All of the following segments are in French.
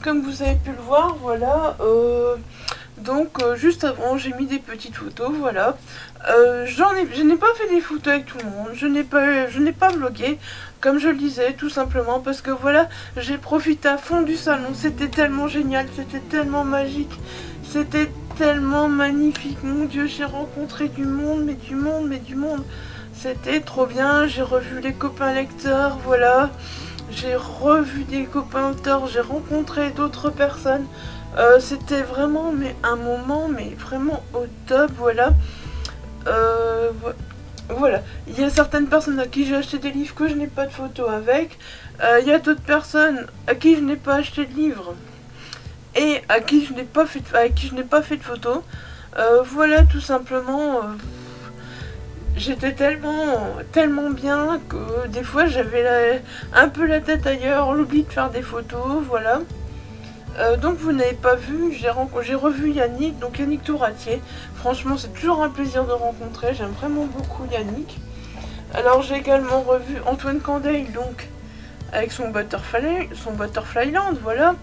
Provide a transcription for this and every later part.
comme vous avez pu le voir, voilà, juste avant j'ai mis des petites photos, voilà. Je n'ai pas fait des photos avec tout le monde, je n'ai pas vlogué, comme je le disais, tout simplement parce que voilà, j'ai profité à fond du salon, c'était tellement génial, c'était tellement magique, c'était tellement magnifique, mon Dieu, j'ai rencontré du monde, mais du monde, mais du monde, c'était trop bien, j'ai revu les copains lecteurs, voilà. J'ai revu des copains auteurs, j'ai rencontré d'autres personnes. C'était vraiment un moment, mais vraiment au top, voilà. Euh, voilà. Il y a certaines personnes à qui j'ai acheté des livres que je n'ai pas de photos avec. Il y a d'autres personnes à qui je n'ai pas acheté de livres et à qui je n'ai pas fait de photos. Voilà, tout simplement. J'étais tellement bien que des fois j'avais un peu la tête ailleurs, l'oubli de faire des photos, voilà. Donc vous n'avez pas vu, j'ai revu Yannick, donc Yannick Touratier. Franchement c'est toujours un plaisir de rencontrer, j'aime vraiment beaucoup Yannick. Alors j'ai également revu Antoine Candel, donc avec son Butterflyland, voilà.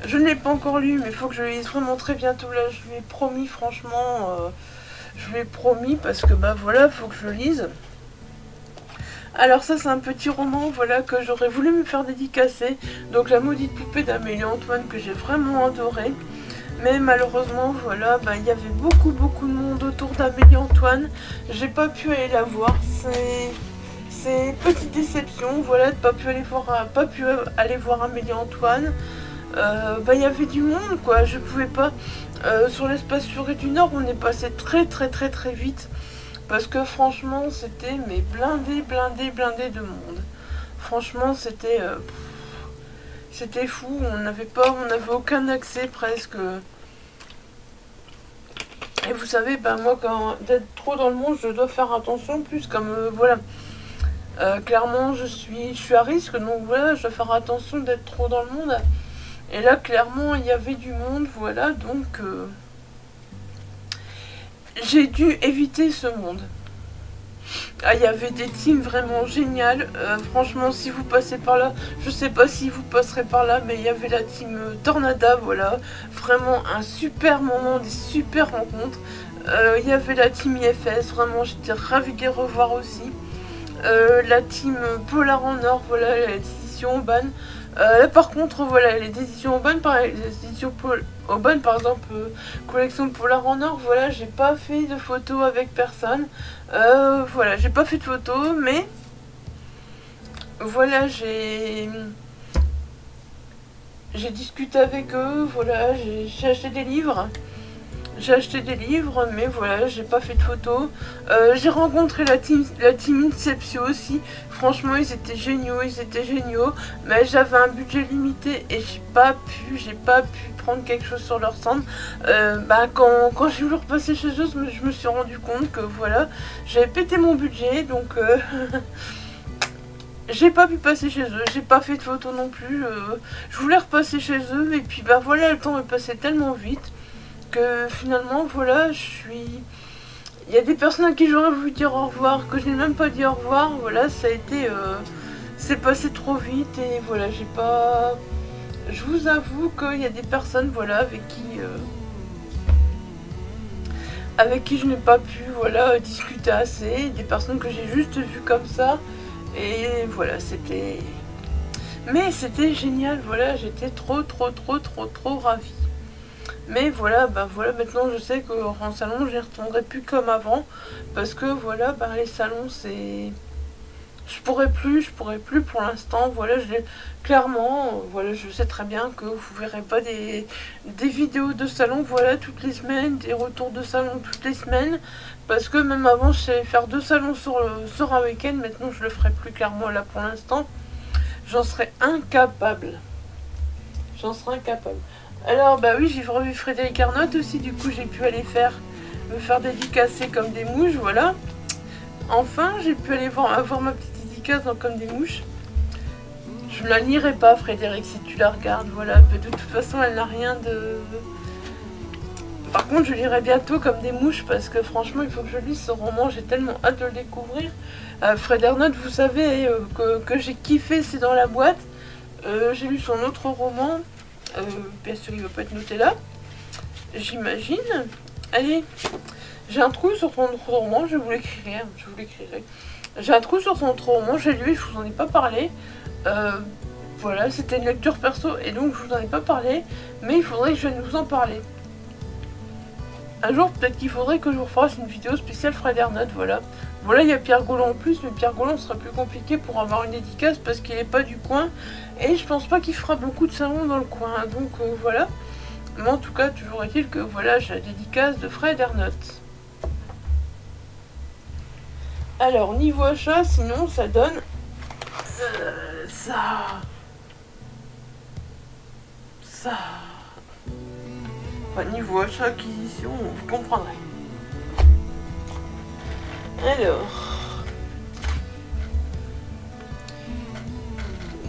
Je ne l'ai pas encore lu, mais il faut que je le lise vraiment très bientôt, là je lui ai promis franchement... je lui ai promis parce que bah voilà, faut que je le lise. Alors ça c'est un petit roman, voilà, que j'aurais voulu me faire dédicacer. Donc La maudite poupée d'Amélie Antoine, que j'ai vraiment adoré. Mais malheureusement voilà, bah il y avait beaucoup de monde autour d'Amélie Antoine. J'ai pas pu aller la voir. C'est une petite déception, voilà, de pas pu aller voir Amélie Antoine. Bah il y avait du monde quoi, je pouvais pas. Sur l'espace Forêt du Nord, on est passé très vite. Parce que franchement, c'était mais blindé de monde. Franchement, c'était fou. On n'avait aucun accès presque. Et vous savez, ben moi, d'être trop dans le monde, je dois faire attention. Plus comme voilà, clairement, je suis à risque, donc voilà, je dois faire attention d'être trop dans le monde. Et là, clairement, il y avait du monde, voilà, donc j'ai dû éviter ce monde. Ah, il y avait des teams vraiment géniales. Franchement, si vous passez par là, je sais pas si vous passerez par là, mais il y avait la team Tornada, voilà. Vraiment un super moment, des super rencontres. Il y avait la team IFS, vraiment, j'étais ravie de les revoir aussi. La team Polar en Or, voilà, les éditions Auban. Là par contre, voilà, les éditions Auban, par exemple, collection Polar en Or, voilà, j'ai pas fait de photos avec personne. Voilà, j'ai pas fait de photos, mais voilà, j'ai discuté avec eux, voilà, j'ai acheté des livres. Mais voilà, j'ai pas fait de photos. J'ai rencontré la team Inception aussi. Franchement, ils étaient géniaux. Mais j'avais un budget limité et j'ai pas pu prendre quelque chose sur leur stand. Quand j'ai voulu repasser chez eux, je me suis rendu compte que voilà, j'avais pété mon budget. Donc, j'ai pas pu passer chez eux. J'ai pas fait de photos non plus. Je voulais repasser chez eux. Et puis, bah voilà, le temps est passé tellement vite que finalement voilà, il y a des personnes à qui j'aurais voulu dire au revoir que je n'ai même pas dit au revoir, voilà, ça a été c'est passé trop vite et voilà, je vous avoue qu'il y a des personnes voilà avec qui je n'ai pas pu voilà discuter assez, des personnes que j'ai juste vues comme ça et voilà, mais c'était génial, voilà, j'étais trop ravie. Mais voilà, bah voilà, maintenant je sais qu'en salon je n'y retournerai plus comme avant. Parce que voilà, bah les salons c'est... Je pourrais plus pour l'instant. Voilà, clairement, voilà, je sais très bien que vous verrez pas des vidéos de salon, voilà, toutes les semaines, des retours de salon toutes les semaines. Parce que même avant je savais faire 2 salons sur un week-end, maintenant je le ferai plus clairement là pour l'instant. J'en serais incapable. Alors bah oui, j'ai revu Frédéric Arnault aussi, du coup j'ai pu aller me faire dédicacer comme des mouches, voilà. Enfin, j'ai pu aller avoir ma petite dédicace dans Comme des mouches. Je ne la lirai pas, Frédéric, si tu la regardes, voilà. De toute façon, elle n'a rien de... Par contre, je lirai bientôt Comme des mouches, parce que franchement, il faut que je lise ce roman, j'ai tellement hâte de le découvrir. Frédéric Arnault, vous savez que j'ai kiffé, c'est dans la boîte. J'ai lu son autre roman. Bien sûr, il va pas être noté là. J'imagine. Allez, j'ai un trou sur son roman, je vous l'écrirai. J'ai un trou sur son roman, j'ai lu et je vous en ai pas parlé. Voilà, c'était une lecture perso et donc je vous en ai pas parlé, mais il faudrait que je vienne vous en parler. Un jour, peut-être qu'il faudrait que je vous fasse une vidéo spéciale Fred Ernotte, voilà. Voilà, il y a Pierre Gauland en plus, mais Pierre Gauland sera plus compliqué pour avoir une dédicace parce qu'il n'est pas du coin. Et je pense pas qu'il fera beaucoup de salons dans le coin, donc voilà. Mais en tout cas, toujours est-il que voilà, j'ai la dédicace de Fred Ernotte. Alors, niveau achat, sinon, ça donne... ça... Enfin, niveau achat, acquisition, vous comprendrez. Alors...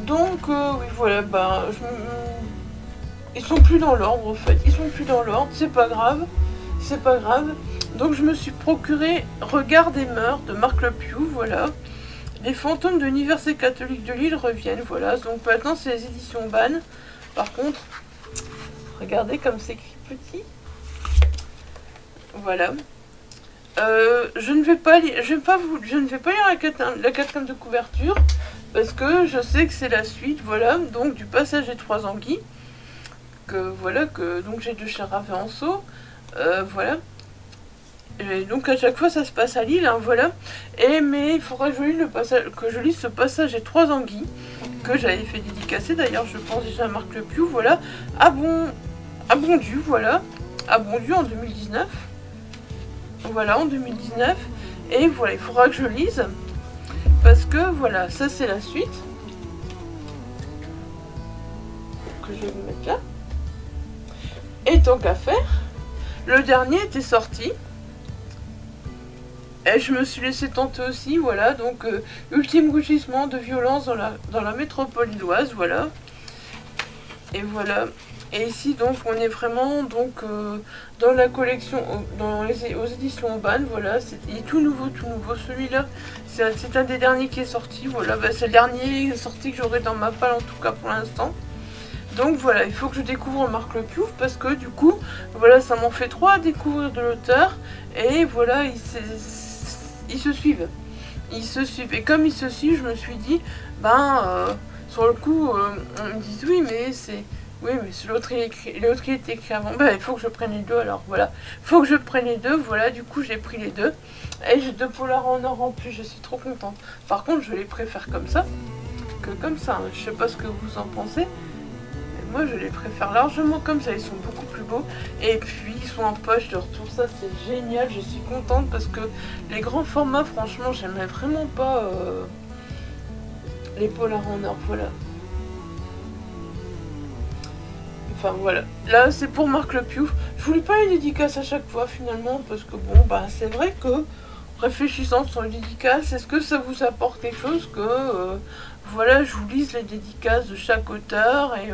Donc, oui, voilà, bah, ils sont plus dans l'ordre, en fait. Ils sont plus dans l'ordre, c'est pas grave. C'est pas grave. Donc, je me suis procuré Regard des mœurs de Marc Le Piou, voilà. Les fantômes de l'université catholique de Lille reviennent, voilà. Donc, maintenant, c'est les éditions Ban. Par contre, regardez comme c'est écrit petit. Voilà. Je ne vais pas lire, je ne vais pas lire la quatrième de couverture. Parce que je sais que c'est la suite, voilà, donc du passage des 3 anguilles. Que voilà, que donc j'ai 2 chers Raveanceau, voilà. Et donc à chaque fois ça se passe à Lille, hein, voilà. Mais il faudra que je lise ce passage des 3 anguilles, que j'avais fait dédicacer d'ailleurs, je pense déjà à Marc Le Piou, voilà. À Bondu, voilà. À Bondu en 2019. Voilà, en 2019. Et voilà, il faudra que je lise. Parce que voilà, ça c'est la suite. Que je vais vous mettre là. Et tant qu'à faire, le dernier était sorti. Et je me suis laissé tenter aussi, voilà. Donc, ultime rugissement de violence dans la métropole lilloise, voilà. Et voilà. Et ici, donc, on est vraiment donc dans la collection, aux éditions Ban, voilà. Il est tout nouveau. Celui-là, c'est un des derniers qui est sorti, voilà. Bah, c'est le dernier sorti que j'aurai dans ma palle, en tout cas pour l'instant. Donc voilà, il faut que je découvre Marc Le Piou, parce que du coup, voilà, ça m'en fait 3 à découvrir de l'auteur. Et voilà, ils se suivent. Et comme ils se suivent, je me suis dit, sur le coup, on me dit oui, mais c'est... Oui, mais l'autre il était écrit avant. Bah, il faut que je prenne les deux, alors voilà. Il faut que je prenne les deux, voilà, du coup j'ai pris les deux. Et j'ai 2 polars en or en plus, je suis trop contente. Par contre, je les préfère comme ça que comme ça. Hein. Je sais pas ce que vous en pensez. Mais moi, je les préfère largement comme ça. Ils sont beaucoup plus beaux. Et puis, ils sont en poche de retour. Ça, c'est génial. Je suis contente parce que les grands formats, franchement, j'aimais vraiment pas les polars en or. Voilà. Enfin voilà, là c'est pour Marc Le Piou. Je voulais pas les dédicaces à chaque fois finalement parce que bon bah c'est vrai que réfléchissant sur les dédicaces, est-ce que ça vous apporte quelque chose que voilà je vous lise les dédicaces de chaque auteur et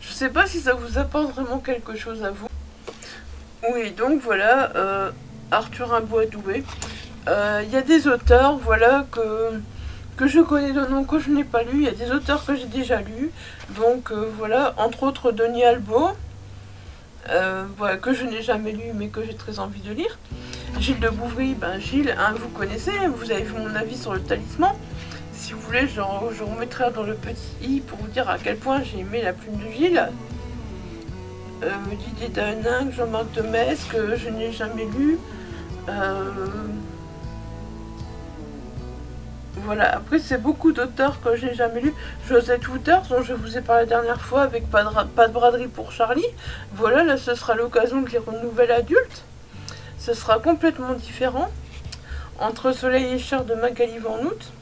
je sais pas si ça vous apporte vraiment quelque chose à vous. Oui donc voilà, Arthur Rimbaud-Douai. Il y a des auteurs voilà que je connais de nom, que je n'ai pas lu. Il y a des auteurs que j'ai déjà lus. Donc voilà, entre autres Denis Albo, voilà, que je n'ai jamais lu mais que j'ai très envie de lire. Gilles de Bouvry, ben Gilles, hein, vous connaissez, vous avez vu mon avis sur le talisman. Si vous voulez, je remettrai dans le petit i pour vous dire à quel point j'ai aimé la plume de Gilles. Didier Dahenin, Jean-Marc de Metz, que je n'ai jamais lu. Voilà, après c'est beaucoup d'auteurs que j'ai jamais lus. Josette Wouters, dont je vous ai parlé la dernière fois avec Pas de braderie pour Charlie. Voilà, là ce sera l'occasion de lire une nouvelle adulte. Ce sera complètement différent. Entre Soleil et Chair de Magali Van Hout.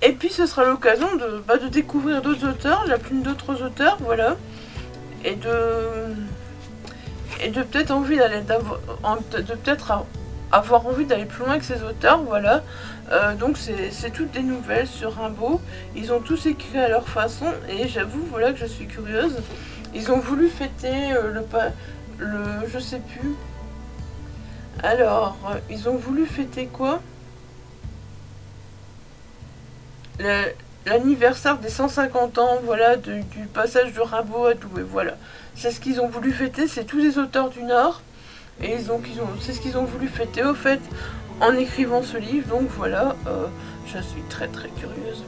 Et puis ce sera l'occasion de découvrir d'autres auteurs, la plume d'autres auteurs, voilà. Et de peut-être envie d'aller avoir envie d'aller plus loin que ces auteurs, voilà. Donc c'est toutes des nouvelles sur Rimbaud. Ils ont tous écrit à leur façon et j'avoue voilà que je suis curieuse. Ils ont voulu fêter je sais plus. Alors, ils ont voulu fêter quoi? l'anniversaire des 150 ans, voilà, du passage de Rimbaud à Douai, voilà. C'est ce qu'ils ont voulu fêter, c'est tous les auteurs du Nord, et c'est ce qu'ils ont voulu fêter, au fait, en écrivant ce livre, donc voilà, je suis très très curieuse.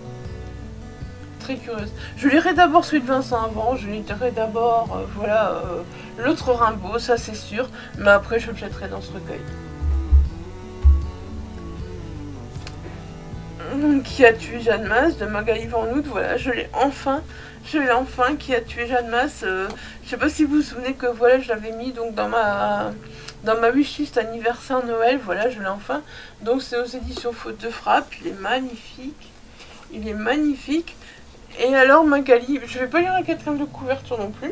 Très curieuse. Je lirai d'abord celui de Vincent avant, je lirai d'abord, voilà, l'autre Rimbaud, ça c'est sûr, mais après je me jetterai dans ce recueil. Qui a tué Jeanne Masse de Magali Van Hout, voilà, je l'ai enfin, qui a tué Jeanne Masse. Je sais pas si vous vous souvenez que voilà, je l'avais mis donc dans ma wishlist anniversaire Noël, voilà, je l'ai enfin. Donc c'est aux éditions Faute de Frappe, il est magnifique, Et alors Magali, je vais pas lire la 4ème de couverture non plus.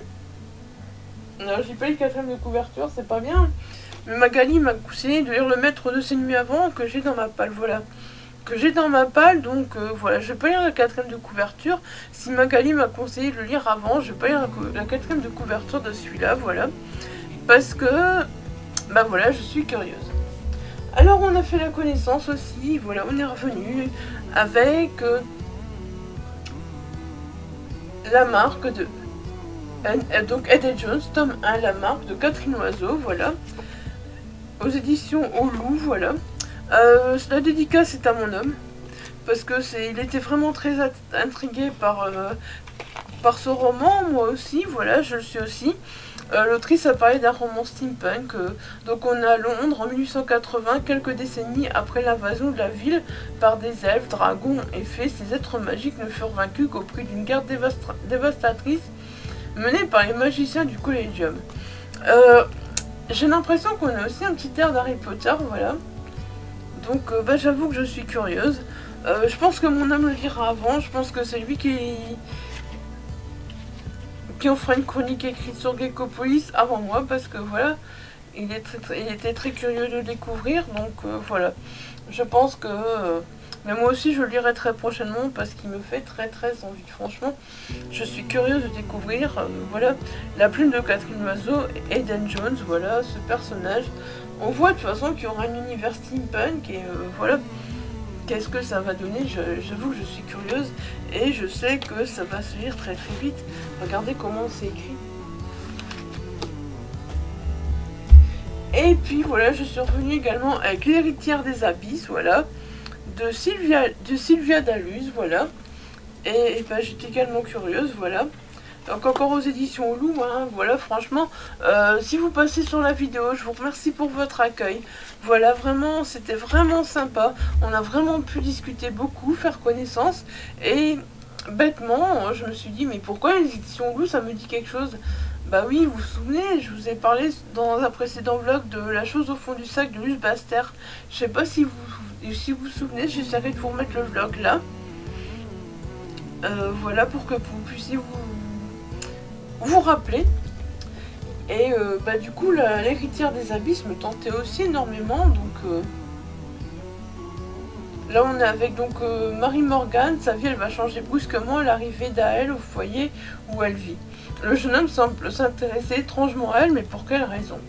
Non, j'ai pas lu la 4ème de couverture, c'est pas bien. Mais Magali m'a conseillé de lire Le Maître de ses nuits avant que j'ai dans ma palle, voilà. Donc voilà, je vais pas lire la 4ème de couverture. Si Magali m'a conseillé de le lire avant, je vais pas lire la 4ème de couverture de celui-là, voilà. Parce que, bah voilà, je suis curieuse. Alors on a fait la connaissance aussi, voilà, on est revenu avec la marque de... donc Ed et Jones, tome 1, la marque de Catherine Oiseau, voilà. Aux éditions Au Loup, voilà. La dédicace est à mon homme, parce que il était vraiment très intrigué par ce roman, moi aussi, voilà, je le suis aussi. L'autrice a parlé d'un roman steampunk, donc on est à Londres en 1880, quelques décennies après l'invasion de la ville par des elfes, dragons et fées. Ces êtres magiques ne furent vaincus qu'au prix d'une guerre dévastatrice menée par les magiciens du Collegium. J'ai l'impression qu'on a aussi un petit air d'Harry Potter, voilà. Donc bah, j'avoue que je suis curieuse. Je pense que mon homme le lira avant. Je pense que c'est lui qui en fera une chronique écrite sur Geckopolis avant moi. Parce que voilà, il était très curieux de le découvrir. Donc voilà, je pense que... mais moi aussi je le lirai très prochainement parce qu'il me fait très très envie. Franchement, je suis curieuse de découvrir voilà, la plume de Catherine Oiseau et Eden Jones. Voilà, ce personnage. On voit de toute façon qu'il y aura un univers steampunk et voilà, qu'est-ce que ça va donner, j'avoue que je suis curieuse et je sais que ça va se lire très très vite. Regardez comment c'est écrit. Et puis voilà, je suis revenue également avec L'héritière des abysses, voilà, de Sylvia Daluz, voilà. Et ben, j'étais également curieuse, voilà. Donc encore aux éditions Loup, hein, voilà, franchement, si vous passez sur la vidéo, je vous remercie pour votre accueil. Voilà, vraiment, c'était vraiment sympa. On a vraiment pu discuter beaucoup, faire connaissance. Et bêtement, je me suis dit, mais pourquoi les éditions Loup, ça me dit quelque chose? Bah oui, vous vous souvenez, je vous ai parlé dans un précédent vlog de La chose au fond du sac de Luce Baster. Je sais pas si vous vous souvenez, j'essaierai de vous remettre le vlog là. Voilà, pour que vous puissiez vous rappeler. Et bah du coup l'héritière des abysses me tentait aussi énormément, donc là on est avec donc Marie Morgan. Sa vie elle va changer brusquement à l'arrivée d'Aël au foyer où elle vit. Le jeune homme semble s'intéresser étrangement à elle, mais pour quelle raison?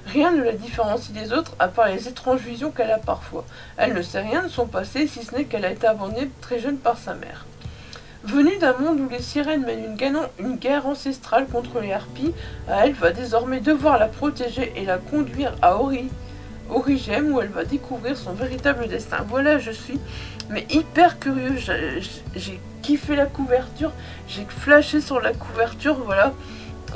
Rien ne la différencie des autres à part les étranges visions qu'elle a parfois. Elle ne sait rien de son passé, si ce n'est qu'elle a été abandonnée très jeune par sa mère. Venue d'un monde où les sirènes mènent une guerre ancestrale contre les harpies, elle va désormais devoir la protéger et la conduire à Origem, où elle va découvrir son véritable destin. Voilà, je suis mais hyper curieux. J'ai kiffé la couverture, j'ai flashé sur la couverture, voilà.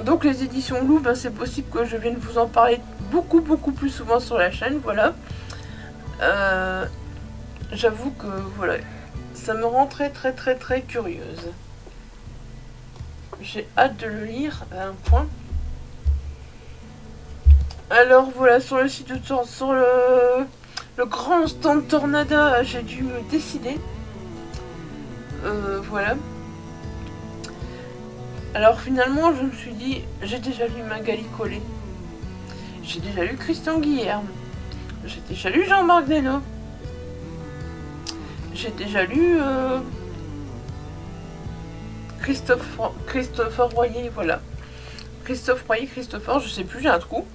Donc les éditions Loup, ben, c'est possible que je vienne vous en parler beaucoup plus souvent sur la chaîne, voilà. J'avoue que voilà, ça me rend très curieuse. J'ai hâte de le lire à un point. Alors voilà, sur le site de sur le grand stand Tornada, j'ai dû me décider. Voilà. Alors finalement, je me suis dit, j'ai déjà lu Magali Collet. J'ai déjà lu Christian Guillerme. J'ai déjà lu Jean-Marc Desnos. J'ai déjà lu Christopher Royer, voilà. Christopher, je sais plus, j'ai un trou.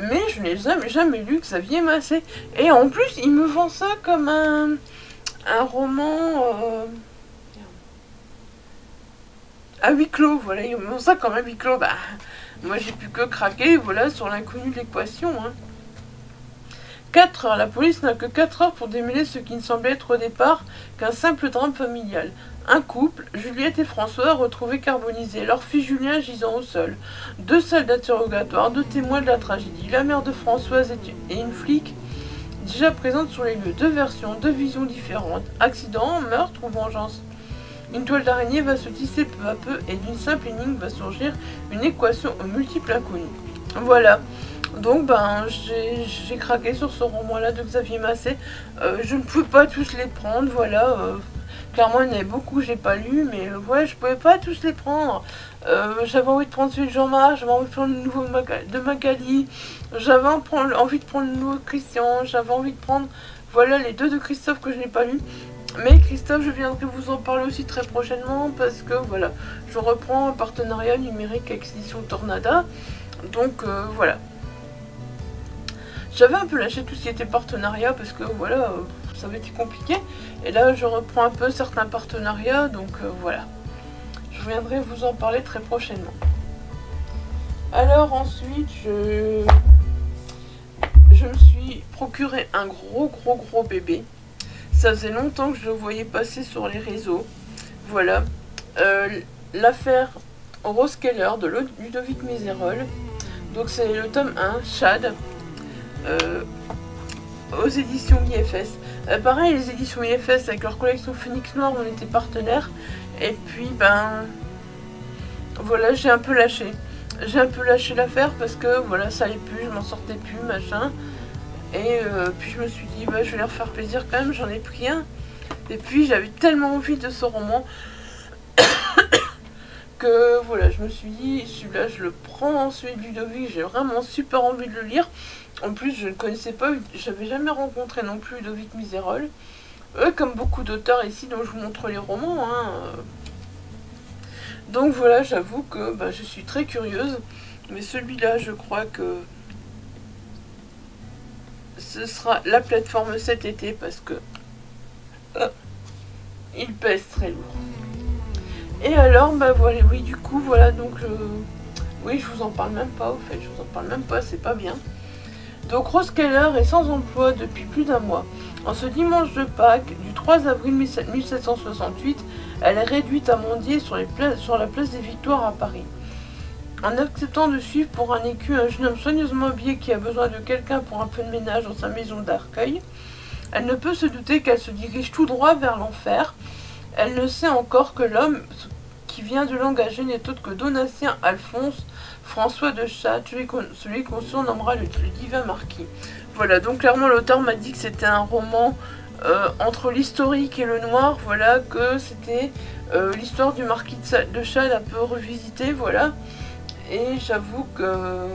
Mais je n'ai jamais lu Xavier Massé. Et en plus, il me vend ça comme un roman... à huis clos, voilà, ils m'ont ça comme à huis clos, bah, moi j'ai pu que craquer, voilà, sur l'inconnu de l'équation, hein. 4 heures, la police n'a que 4 heures pour démêler ce qui ne semblait être au départ qu'un simple drame familial. Un couple, Juliette et François, retrouvés carbonisés, leur fils Julien gisant au sol. 2 salles d'interrogatoire, 2 témoins de la tragédie, la mère de Françoise et une flic déjà présente sur les lieux. 2 versions, 2 visions différentes. Accident, meurtre ou vengeance. Une toile d'araignée va se tisser peu à peu et d'une simple énigme va surgir une équation aux multiples inconnus. Voilà. Donc ben j'ai craqué sur ce roman-là de Xavier Masset. Je ne pouvais pas tous les prendre, voilà. Clairement il y en avait beaucoup que j'ai pas lu, mais ouais, je pouvais pas tous les prendre. J'avais envie de prendre celui de Jean-Marc, j'avais envie de prendre le nouveau de Magali, j'avais envie de prendre le nouveau de Christian, j'avais envie de prendre voilà les 2 de Christophe que je n'ai pas lu. Mais Christophe, je viendrai vous en parler aussi très prochainement parce que voilà, je reprends un partenariat numérique avec l'édition Tornada. Donc voilà. J'avais un peu lâché tout ce qui était partenariat parce que voilà, ça avait été compliqué. Et là, je reprends un peu certains partenariats, donc voilà. Je viendrai vous en parler très prochainement. Alors ensuite, je me suis procuré un gros bébé. Ça faisait longtemps que je le voyais passer sur les réseaux. Voilà. L'affaire Rose Keller de Ludovic Mézerolles. Donc c'est le tome 1, Chad. Aux éditions IFS. Pareil, les éditions IFS avec leur collection Phoenix Noir, on était partenaires. Et puis, ben, voilà, j'ai un peu lâché. J'ai un peu lâché l'affaire parce que, voilà, ça allait plus, je m'en sortais plus, machin. Et puis je me suis dit, bah, je vais leur faire plaisir quand même, j'en ai pris un. Et puis, j'avais tellement envie de ce roman que, voilà, je me suis dit, celui-là, je le prends, celui de Ludovic, j'ai vraiment super envie de le lire. En plus, je ne connaissais pas, j'avais jamais rencontré non plus Ludovic Mézerolles. Comme beaucoup d'auteurs ici dont je vous montre les romans. Hein. Donc voilà, j'avoue que bah, je suis très curieuse. Mais celui-là, je crois que ce sera la plateforme cet été parce que il pèse très lourd. Et alors, bah voilà, oui, du coup, voilà, donc oui, je vous en parle même pas, au fait, je vous en parle même pas, c'est pas bien. Donc Rose Keller est sans emploi depuis plus d'1 mois. En ce dimanche de Pâques, du 3 avril 1768, elle est réduite à mendier sur la place des Victoires à Paris. En acceptant de suivre pour un écu un jeune homme soigneusement habillé qui a besoin de quelqu'un pour un peu de ménage dans sa maison d'Arcueil, elle ne peut se douter qu'elle se dirige tout droit vers l'enfer. Elle ne sait encore que l'homme qui vient de l'engager n'est autre que Donatien Alphonse François de Châtes, celui qu'on surnommera le divin marquis. Voilà, donc clairement l'auteur m'a dit que c'était un roman entre l'historique et le noir, voilà, que c'était l'histoire du marquis de Châtes un peu revisité, voilà. Et j'avoue que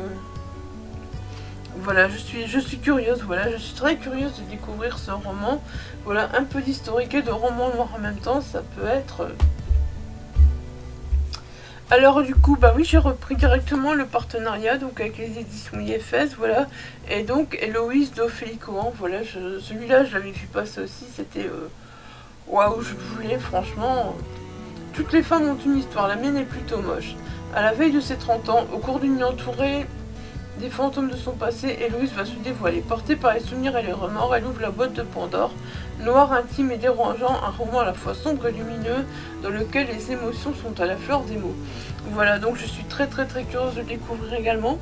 voilà, je suis curieuse, voilà, je suis très curieuse de découvrir ce roman. Voilà, un peu d'historique et de roman noir en même temps, ça peut être... Alors du coup, bah oui, j'ai repris directement le partenariat donc avec les éditions IFS, voilà. Et donc Héloïse d'Ophélie Cohen, voilà, celui-là je l'avais vu passer aussi, c'était... Waouh, je voulais franchement... Toutes les femmes ont une histoire, la mienne est plutôt moche. À la veille de ses 30 ans, au cours d'une nuit entourée des fantômes de son passé, Héloïse va se dévoiler. Portée par les souvenirs et les remords, elle ouvre la boîte de Pandore. Noir, intime et dérangeant, un roman à la fois sombre et lumineux, dans lequel les émotions sont à la fleur des mots. Voilà, donc je suis très curieuse de le découvrir également.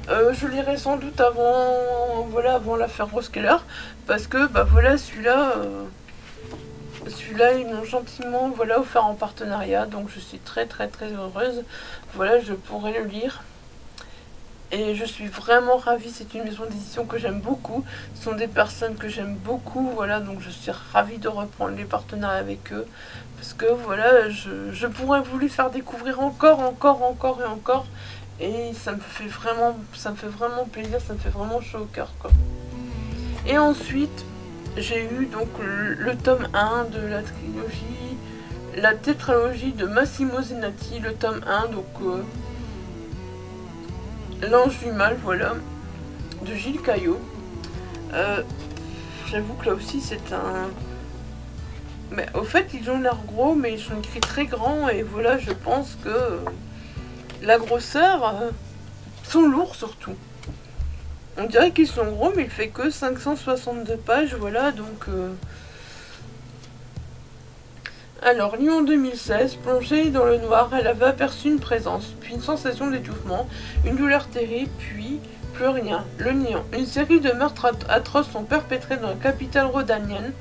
Je lirai sans doute avant, voilà, avant l'affaire Rose Keller, parce que, bah voilà, celui-là, ils m'ont gentiment, voilà, offert en partenariat, donc je suis très heureuse. Voilà, je pourrai le lire. Et je suis vraiment ravie, c'est une maison d'édition que j'aime beaucoup, ce sont des personnes que j'aime beaucoup, voilà, donc je suis ravie de reprendre les partenariats avec eux, parce que voilà, je pourrais vous les faire découvrir encore, et ça me fait vraiment plaisir, ça me fait vraiment chaud au cœur, quoi. Et ensuite, j'ai eu donc le tome 1 de la trilogie, la tétralogie de Massimo Zenatti, le tome 1, donc... L'Ange du Mal, voilà, de Gilles Caillot. J'avoue que là aussi c'est un... Mais au fait, ils ont l'air gros, mais ils sont écrits très grands. Et voilà, je pense que la grosseur sont lourds surtout. On dirait qu'ils sont gros, mais il fait que 562 pages. Voilà, donc... Alors, Lyon 2016, plongée dans le noir, elle avait aperçu une présence, puis une sensation d'étouffement, une douleur terrible, puis plus rien, le néant. Une série de meurtres atroces sont perpétrés dans la capitale rhodanienne.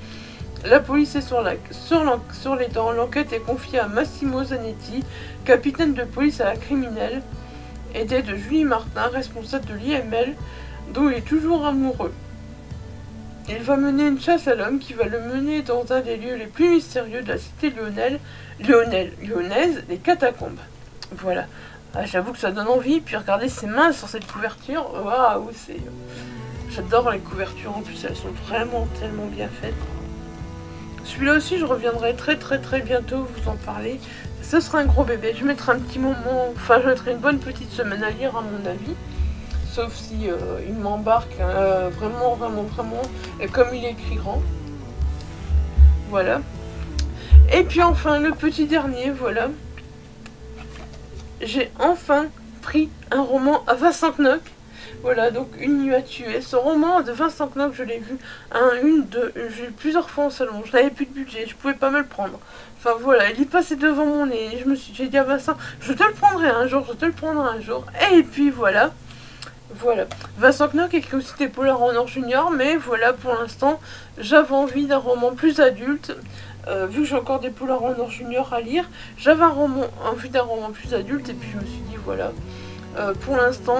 La police est sur les dents. L'enquête est confiée à Massimo Zanetti, capitaine de police à la criminelle, aidé de Julie Martin, responsable de l'IML, dont il est toujours amoureux. Il va mener une chasse à l'homme qui va le mener dans un des lieux les plus mystérieux de la cité lyonnaise, les catacombes. Voilà. Ah, j'avoue que ça donne envie. Puis regardez ses mains sur cette couverture. Waouh, c'est... J'adore les couvertures. En plus, elles sont vraiment tellement bien faites. Celui-là aussi, je reviendrai très bientôt vous en parler. Ce sera un gros bébé. Je mettrai un petit moment... Enfin, je mettrai une bonne petite semaine à lire, à mon avis. Sauf si il m'embarque vraiment, et comme il est écrit grand. Voilà. Et puis enfin, le petit dernier, voilà. J'ai enfin pris un roman à Vincent Knock. Voilà, donc Une nuit à tuer. Ce roman de Vincent Knock, je l'ai vu j'ai eu plusieurs fois en salon. Je n'avais plus de budget, je pouvais pas me le prendre. Enfin voilà, il est passé devant mon nez. J'ai dit à Vincent, je te le prendrai un jour, Et puis voilà. Voilà. Vincent Knock écrit aussi des polars en or junior, mais voilà, pour l'instant, j'avais envie d'un roman plus adulte. Vu que j'ai encore des polars en or junior à lire, j'avais envie d'un roman plus adulte, et puis je me suis dit, voilà, pour l'instant,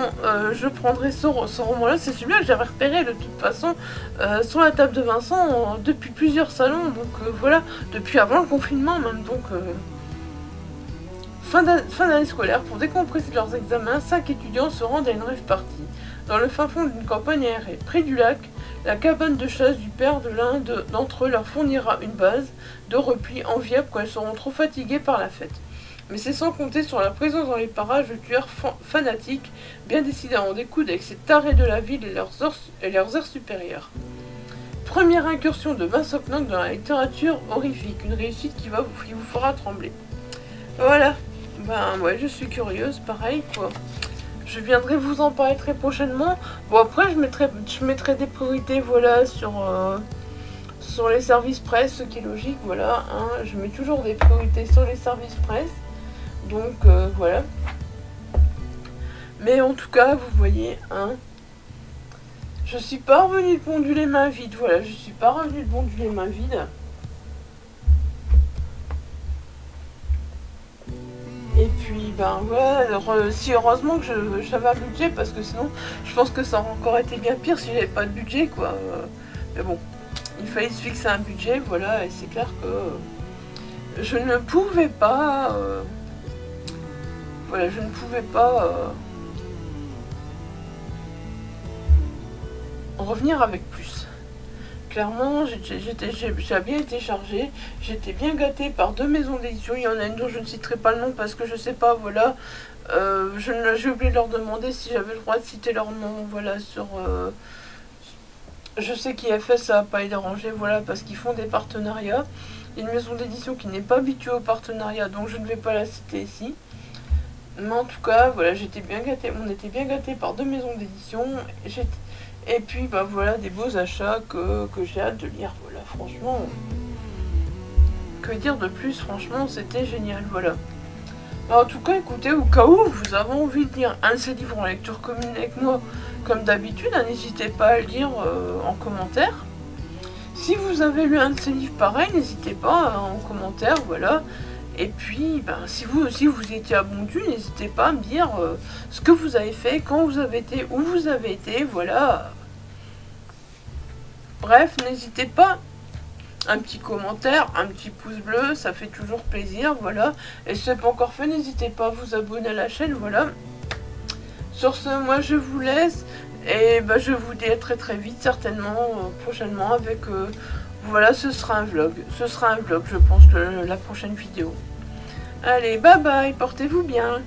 je prendrai ce roman-là. C'est celui-là que j'avais repéré de toute façon sur la table de Vincent depuis plusieurs salons, donc voilà, depuis avant le confinement même, donc... Fin d'année scolaire, pour décompresser leurs examens, 5 étudiants se rendent à une rave party. Dans le fin fond d'une campagne aérée, près du lac, la cabane de chasse du père de l'un d'entre eux leur fournira une base de repli enviable quand ils seront trop fatigués par la fête. Mais c'est sans compter sur la présence dans les parages de tueurs fanatiques, bien décidés à en découdre avec ces tarés de la ville et leurs heures supérieures. Première incursion de Vincent Knock dans la littérature horrifique, une réussite qui vous fera trembler. Voilà. Ben ouais, je suis curieuse, pareil quoi. Je viendrai vous en parler très prochainement. Bon après je mettrai des priorités, voilà, sur les services presse, ce qui est logique, voilà. Hein, je mets toujours des priorités sur les services presse. Donc voilà. Mais en tout cas, vous voyez, hein, je suis pas revenue de Bondu les mains vides, voilà, je suis pas revenue de Bondu les mains vides. Et puis, ben voilà, si heureusement que j'avais un budget, parce que sinon, je pense que ça aurait encore été bien pire si j'avais pas de budget, quoi. Mais bon, il fallait se fixer un budget, voilà, et c'est clair que je ne pouvais pas... voilà, je ne pouvais pas revenir avec plus. Clairement, j'ai bien été chargée, j'étais bien gâtée par 2 maisons d'édition. Il y en a une dont je ne citerai pas le nom parce que je sais pas, voilà. J'ai oublié de leur demander si j'avais le droit de citer leur nom, voilà, sur... je sais qu'IFS ça va pas les déranger, voilà, parce qu'ils font des partenariats. Il y a une maison d'édition qui n'est pas habituée au partenariat, donc je ne vais pas la citer ici. Mais en tout cas, voilà, j'étais bien gâtée, on était bien gâtés par 2 maisons d'édition. Et puis, bah voilà, des beaux achats que j'ai hâte de lire. Voilà, franchement, que dire de plus, franchement, c'était génial, voilà. Alors, en tout cas, écoutez, au cas où vous avez envie de lire un de ces livres en lecture commune avec moi, comme d'habitude, hein, n'hésitez pas à le lire en commentaire. Si vous avez lu un de ces livres pareil, n'hésitez pas en commentaire, voilà. Et puis, ben, si vous aussi vous étiez à Bondu, n'hésitez pas à me dire ce que vous avez fait, quand vous avez été, où vous avez été, voilà. Bref, n'hésitez pas. Un petit commentaire, un petit pouce bleu, ça fait toujours plaisir, voilà. Et si ce n'est pas encore fait, n'hésitez pas à vous abonner à la chaîne, voilà. Sur ce, moi je vous laisse. Et ben, je vous dis à très vite, certainement, prochainement, avec... voilà, ce sera un vlog. Ce sera un vlog, je pense, la prochaine vidéo. Allez, bye bye, portez-vous bien.